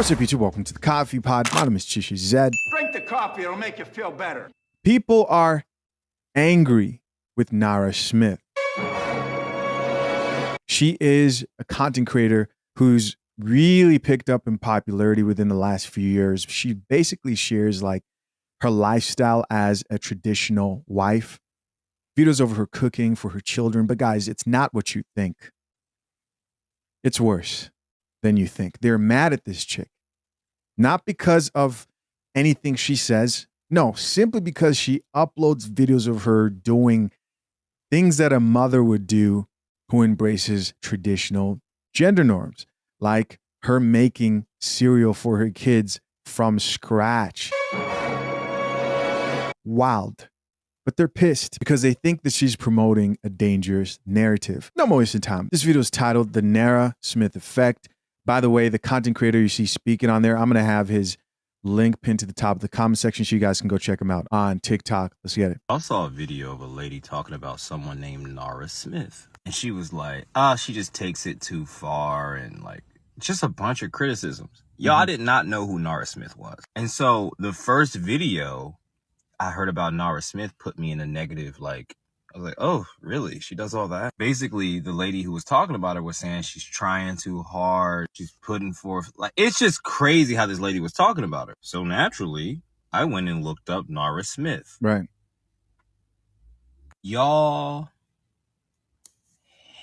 what's up, YouTube? Welcome to the Coffee Pod. My name is Chishy Zed. Drink the coffee, it'll make you feel better. People are angry with Nara Smith. She is a content creator who's really picked up in popularity within the last few years. She basically shares like her lifestyle as a traditional wife, videos of her cooking for her children. But guys, it's not what you think. It's worse than you think. They're mad at this chick, not because of anything she says. No, simply because she uploads videos of her doing things that a mother would do who embraces traditional gender norms, like her making cereal for her kids from scratch. Wild. But they're pissed because they think that she's promoting a dangerous narrative. No more wasting time. This video is titled The Nara Smith Effect. By the way, the content creator you see speaking on there, I'm going to have his link pinned to the top of the comment section so you guys can go check him out on TikTok. Let's get it. I saw a video of a lady talking about someone named Nara Smith. And she was like, she just takes it too far and like just a bunch of criticisms. Y'all, I did not know who Nara Smith was. And so the first video I heard about Nara Smith put me in a negative, like, I was like, oh, really? She does all that? Basically, the lady who was talking about her was saying she's trying too hard. She's putting forth, like, it's just crazy how this lady was talking about her. So naturally, I went and looked up Nara Smith. Right. Y'all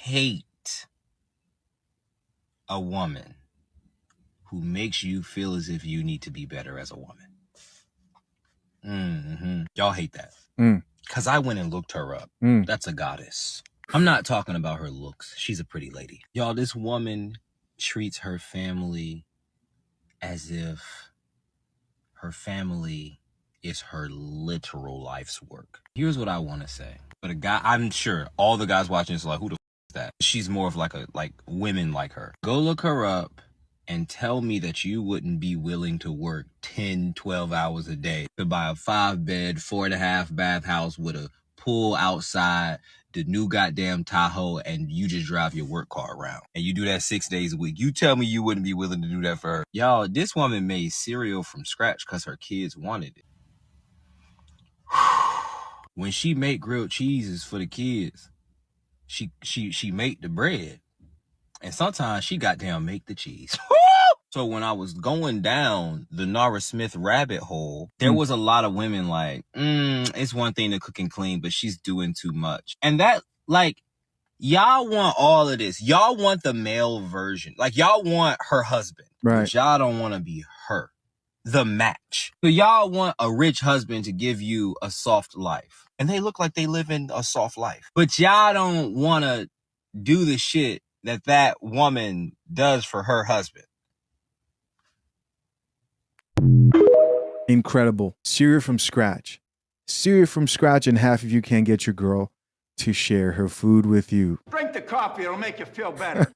hate a woman who makes you feel as if you need to be better as a woman. Y'all hate that. Because I went and looked her up. That's a goddess. I'm not talking about her looks. She's a pretty lady. Y'all, this woman treats her family as if her family is her literal life's work. Here's what I want to say. But a guy, I'm sure all the guys watching this are like, who the f is that? She's more of like women like her. Go look her up and tell me that you wouldn't be willing to work 10, 12 hours a day to buy a 5-bed, 4.5-bath house with a pool outside, the new goddamn Tahoe, and you just drive your work car around. And you do that 6 days a week. You tell me you wouldn't be willing to do that for her. Y'all, this woman made cereal from scratch because her kids wanted it. When she make grilled cheeses for the kids, she make the bread. And sometimes she goddamn make the cheese. So when I was going down the Nara Smith rabbit hole, there was a lot of women like, it's one thing to cook and clean, but she's doing too much. And that, like, y'all want all of this. Y'all want the male version. Like, y'all want her husband. Right. But y'all don't want to be her. The match. So y'all want a rich husband to give you a soft life. And they look like they live in a soft life. But y'all don't want to do the shit that woman does for her husband. Incredible. Cereal from scratch. Cereal from scratch, and half of you can't get your girl to share her food with you. Drink the coffee, it'll make you feel better.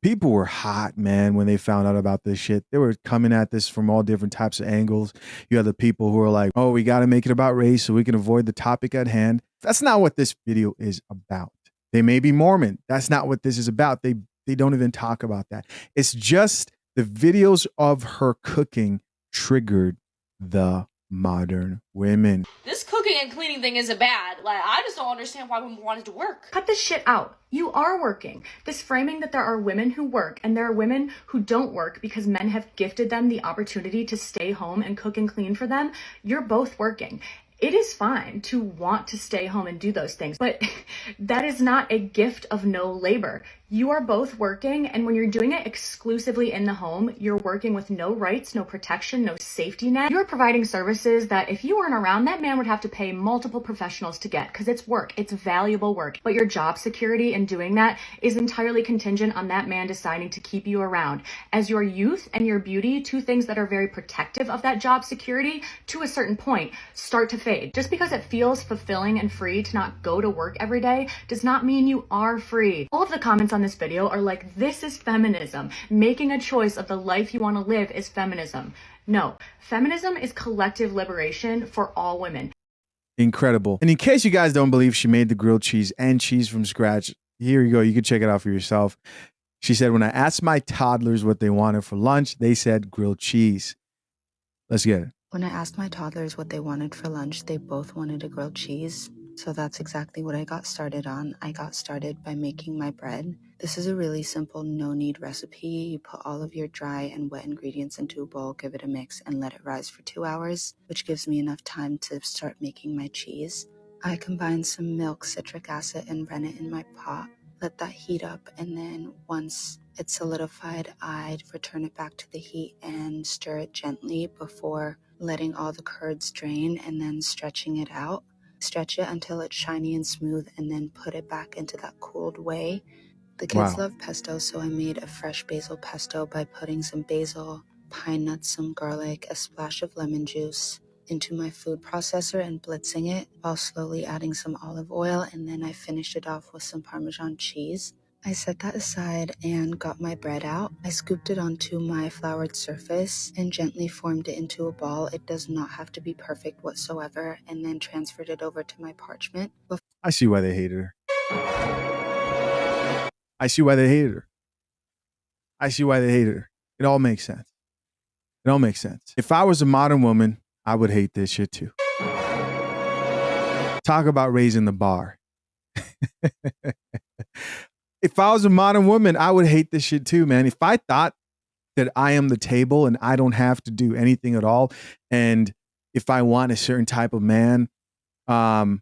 People were hot, man, when they found out about this shit. They were coming at this from all different types of angles. You have the people who are like, oh, we got to make it about race so we can avoid the topic at hand. That's not what this video is about. They may be Mormon. That's not what this is about. They don't even talk about that. It's just the videos of her cooking triggered the modern women. This cooking and cleaning thing isn't bad. Like, I just don't understand why women wanted to work. Cut this shit out. You are working. This framing that there are women who work and there are women who don't work because men have gifted them the opportunity to stay home and cook and clean for them. You're both working. It is fine to want to stay home and do those things, but that is not a gift of no labor. You are both working, and when you're doing it exclusively in the home, you're working with no rights, no protection, no safety net. You're providing services that if you weren't around, that man would have to pay multiple professionals to get because it's work. It's valuable work. But your job security in doing that is entirely contingent on that man deciding to keep you around. As your youth and your beauty, two things that are very protective of that job security, to a certain point, start to fade. Just because it feels fulfilling and free to not go to work every day does not mean you are free. All of the comments on this video are like, this is feminism. Making a choice of the life you want to live is feminism. No, feminism is collective liberation for all women. Incredible. And in case you guys don't believe she made the grilled cheese and cheese from scratch, here you go. You can check it out for yourself. She said, when I asked my toddlers what they wanted for lunch, they said grilled cheese. Let's get it. When I asked my toddlers what they wanted for lunch, they both wanted a grilled cheese. So that's exactly what I got started on. I got started by making my bread. This is a really simple no-knead recipe. You put all of your dry and wet ingredients into a bowl, give it a mix, and let it rise for 2 hours, which gives me enough time to start making my cheese. I combine some milk, citric acid, and rennet in my pot. Let that heat up, and then once it's solidified, I'd return it back to the heat and stir it gently before letting all the curds drain and then stretching it out. Stretch it until it's shiny and smooth, and then put it back into that cooled whey. The kids love pesto, so I made a fresh basil pesto by putting some basil, pine nuts, some garlic, a splash of lemon juice into my food processor and blitzing it while slowly adding some olive oil, and then I finished it off with some Parmesan cheese. I set that aside and got my bread out. I scooped it onto my floured surface and gently formed it into a ball. It does not have to be perfect whatsoever, and then transferred it over to my parchment. I see why they hated her. I see why they hated her. I see why they hated her. It all makes sense. It all makes sense. If I was a modern woman, I would hate this shit too. Talk about raising the bar. If I was a modern woman, I would hate this shit too, man. If I thought that I am the table and I don't have to do anything at all, and if I want a certain type of man, I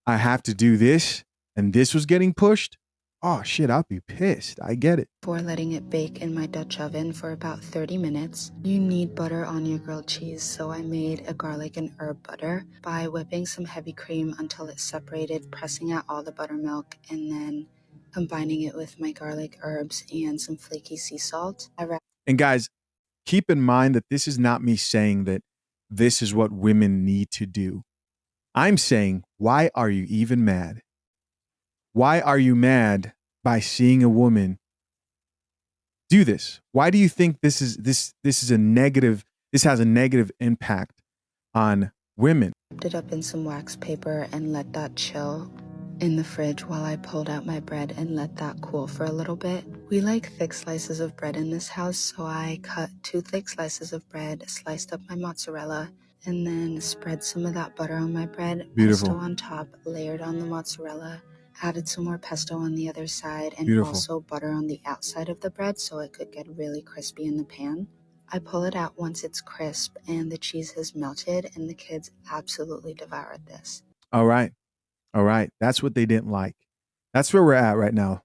have to do this, and this was getting pushed, oh shit, I'd be pissed. I get it. Before letting it bake in my Dutch oven for about 30 minutes, you need butter on your grilled cheese, so I made a garlic and herb butter by whipping some heavy cream until it's separated, pressing out all the buttermilk, and then combining it with my garlic, herbs, and some flaky sea salt. And guys, keep in mind that this is not me saying that this is what women need to do. I'm saying, why are you even mad? Why are you mad by seeing a woman do this? Why do you think this has a negative impact on women? Wrapped it up in some wax paper and let that chill in the fridge while I pulled out my bread and let that cool for a little bit. We like thick slices of bread in this house, so I cut 2 thick slices of bread, sliced up my mozzarella, and then spread some of that butter on my bread. Beautiful. Pesto on top, layered on the mozzarella, added some more pesto on the other side, and Beautiful. also butter on the outside of the bread so it could get really crispy in the pan. I pull it out once it's crisp and the cheese has melted, and the kids absolutely devoured this. All right. All right. That's what they didn't like. That's where we're at right now,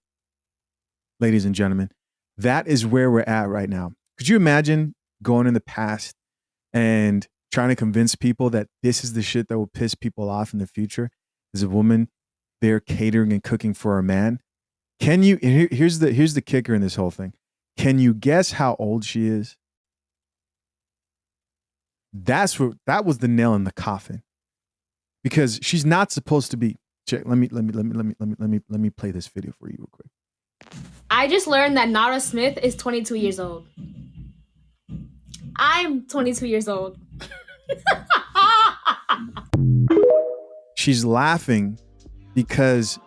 ladies and gentlemen. That is where we're at right now. Could you imagine going in the past and trying to convince people that this is the shit that will piss people off in the future? As a woman there catering and cooking for a man. Can you, here's the kicker in this whole thing. Can you guess how old she is? That was the nail in the coffin. Because she's not supposed to be. Check. Let me play this video for you real quick. I just learned that Nara Smith is 22 years old. I'm 22 years old. She's laughing because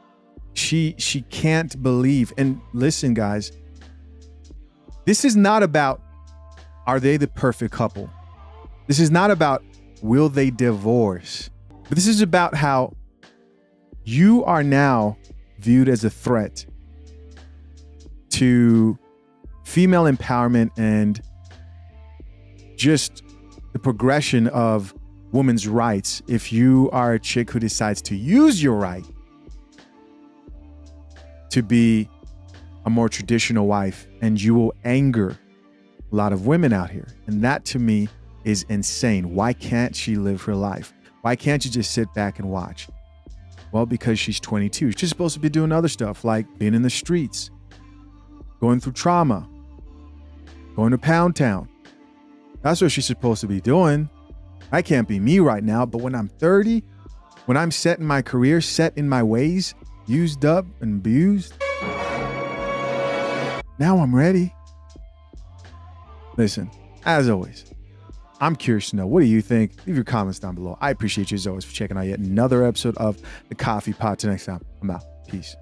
she can't believe. And listen, guys, this is not about are they the perfect couple. This is not about will they divorce. But this is about how you are now viewed as a threat to female empowerment and just the progression of women's rights if you are a chick who decides to use your right to be a more traditional wife, and you will anger a lot of women out here. And that to me is insane. Why can't she live her life? Why can't you just sit back and watch? Well, because she's 22. She's supposed to be doing other stuff like being in the streets, going through trauma, going to Pound Town. That's what she's supposed to be doing. I can't be me right now, but when I'm 30, when I'm set in my career, set in my ways, used up and abused, now I'm ready. Listen, as always, I'm curious to know, what do you think? Leave your comments down below. I appreciate you as always for checking out yet another episode of The Coffee Pot. Till next time, I'm out. Peace.